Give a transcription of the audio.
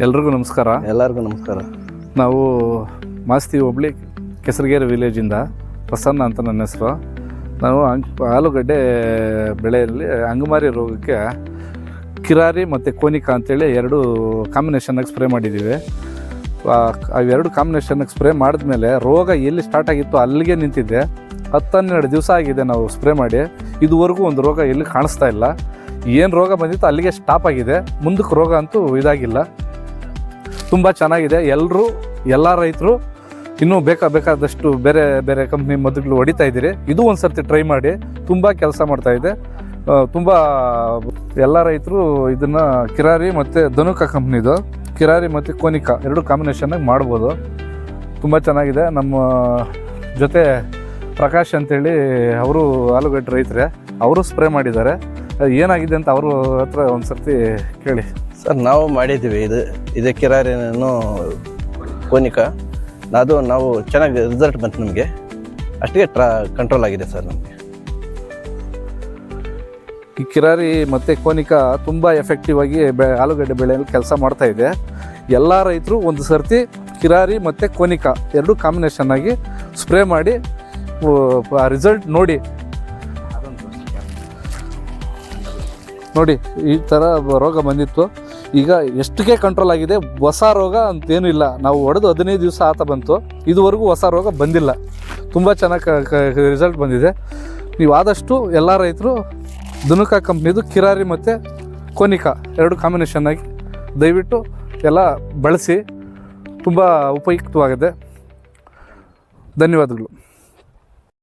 ಎಲ್ರಿಗೂ ನಮಸ್ಕಾರ. ಎಲ್ಲರಿಗೂ ನಮಸ್ಕಾರ. ನಾವು ಮಾಸ್ತಿ ಹೋಬಳಿ ಕೆಸರಗೇರಿ ವಿಲೇಜಿಂದ ಪ್ರಸನ್ನ ಅಂತ ನನ್ನ ಹೆಸರು. ನಾವು ಆಲೂಗಡ್ಡೆ ಬೆಳೆಯಲ್ಲಿ ಅಂಗಮಾರಿ ರೋಗಕ್ಕೆ ಕಿರಾರಿ ಮತ್ತು ಕೋನಿಕಾ ಅಂತೇಳಿ ಎರಡು ಕಾಂಬಿನೇಷನ್ನಾಗಿ ಸ್ಪ್ರೇ ಮಾಡಿದ್ದೀವಿ. ಅವೆರಡು ಕಾಂಬಿನೇಷನ್ನಾಗಿ ಸ್ಪ್ರೇ ಮಾಡಿದ್ಮೇಲೆ ರೋಗ ಎಲ್ಲಿ ಸ್ಟಾರ್ಟ್ ಆಗಿತ್ತು ಅಲ್ಲಿಗೆ ನಿಂತಿದ್ದೆ. 10-12 ದಿವಸ ಆಗಿದೆ ನಾವು ಸ್ಪ್ರೇ ಮಾಡಿ. ಇದುವರೆಗೂ ಒಂದು ರೋಗ ಎಲ್ಲಿ ಕಾಣಿಸ್ತಾ ಇಲ್ಲ. ಏನು ರೋಗ ಬಂದಿತ್ತು ಅಲ್ಲಿಗೆ ಸ್ಟಾಪ್ ಆಗಿದೆ. ಮುಂದಕ್ಕೆ ರೋಗ ಅಂತೂ ಇದಾಗಿಲ್ಲ. ತುಂಬ ಚೆನ್ನಾಗಿದೆ. ಎಲ್ಲ ರೈತರು ಇನ್ನೂ ಬೇಕಾದಷ್ಟು ಬೇರೆ ಬೇರೆ ಕಂಪ್ನಿ ಮದ್ದುಗಳು ಹೊಡಿತಾ ಇದ್ದೀರಿ. ಇದು ಒಂದು ಸರ್ತಿ ಟ್ರೈ ಮಾಡಿ, ತುಂಬ ಕೆಲಸ ಮಾಡ್ತಾಯಿದೆ. ತುಂಬ ಎಲ್ಲ ರೈತರು ಇದನ್ನು ಕಿರಾರಿ ಮತ್ತು ಧನುಕಾ ಕಂಪ್ನಿದು ಕಿರಾರಿ ಮತ್ತು ಕೋನಿಕಾ ಎರಡು ಕಾಂಬಿನೇಷನ್ನಾಗಿ ಮಾಡ್ಬೋದು. ತುಂಬ ಚೆನ್ನಾಗಿದೆ. ನಮ್ಮ ಜೊತೆ ಪ್ರಕಾಶ್ ಅಂತೇಳಿ ಅವರು ಆಲೂಗಡ್ಡೆ ರೈತರೇ, ಅವರು ಸ್ಪ್ರೇ ಮಾಡಿದ್ದಾರೆ. ಏನಾಗಿದೆ ಅಂತ ಅವರು ಹತ್ರ ಒಂದು ಸರ್ತಿ ಕೇಳಿ. ಸರ್, ನಾವು ಮಾಡಿದ್ದೀವಿ ಇದು ಕಿರಾರಿನೂ ಕೋನಿಕಾ. ನಾವು ಚೆನ್ನಾಗಿ ರಿಸಲ್ಟ್ ಬಂತು ನಮಗೆ. ಅಷ್ಟಿಗೆ ಕಂಟ್ರೋಲ್ ಆಗಿದೆ ಸರ್ ನಮಗೆ. ಈ ಕಿರಾರಿ ಮತ್ತು ಕೋನಿಕಾ ತುಂಬ ಎಫೆಕ್ಟಿವ್ ಆಗಿ ಆಲೂಗಡ್ಡೆ ಬೆಳೆಯಲ್ಲಿ ಕೆಲಸ ಮಾಡ್ತಾಯಿದೆ. ಎಲ್ಲ ರೈತರು ಒಂದು ಸರ್ತಿ ಕಿರಾರಿ ಮತ್ತು ಕೋನಿಕಾ ಎರಡು ಕಾಂಬಿನೇಷನ್ನಾಗಿ ಸ್ಪ್ರೇ ಮಾಡಿ ರಿಸಲ್ಟ್ ನೋಡಿ. ಈ ಥರ ರೋಗ ಬಂದಿತ್ತು. ಈಗ ಎಷ್ಟಕ್ಕೆ ಕಂಟ್ರೋಲ್ ಆಗಿದೆ. ಹೊಸ ರೋಗ ಅಂತೇನೂ ಇಲ್ಲ. ನಾವು ಹೊಡೆದು 15 ದಿವಸ ಆತ ಬಂತು. ಇದುವರೆಗೂ ಹೊಸ ರೋಗ ಬಂದಿಲ್ಲ. ತುಂಬ ಚೆನ್ನಾಗಿ ರಿಸಲ್ಟ್ ಬಂದಿದೆ. ನೀವು ಆದಷ್ಟು ಎಲ್ಲ ರೈತರು ಧನುಕಾ ಕಂಪ್ನಿದು ಕಿರಾರಿ ಮತ್ತು ಕೋನಿಕಾ ಎರಡು ಕಾಂಬಿನೇಷನ್ನಾಗಿ ದಯವಿಟ್ಟು ಎಲ್ಲ ಬಳಸಿ. ತುಂಬ ಉಪಯುಕ್ತವಾಗಿದೆ. ಧನ್ಯವಾದಗಳು.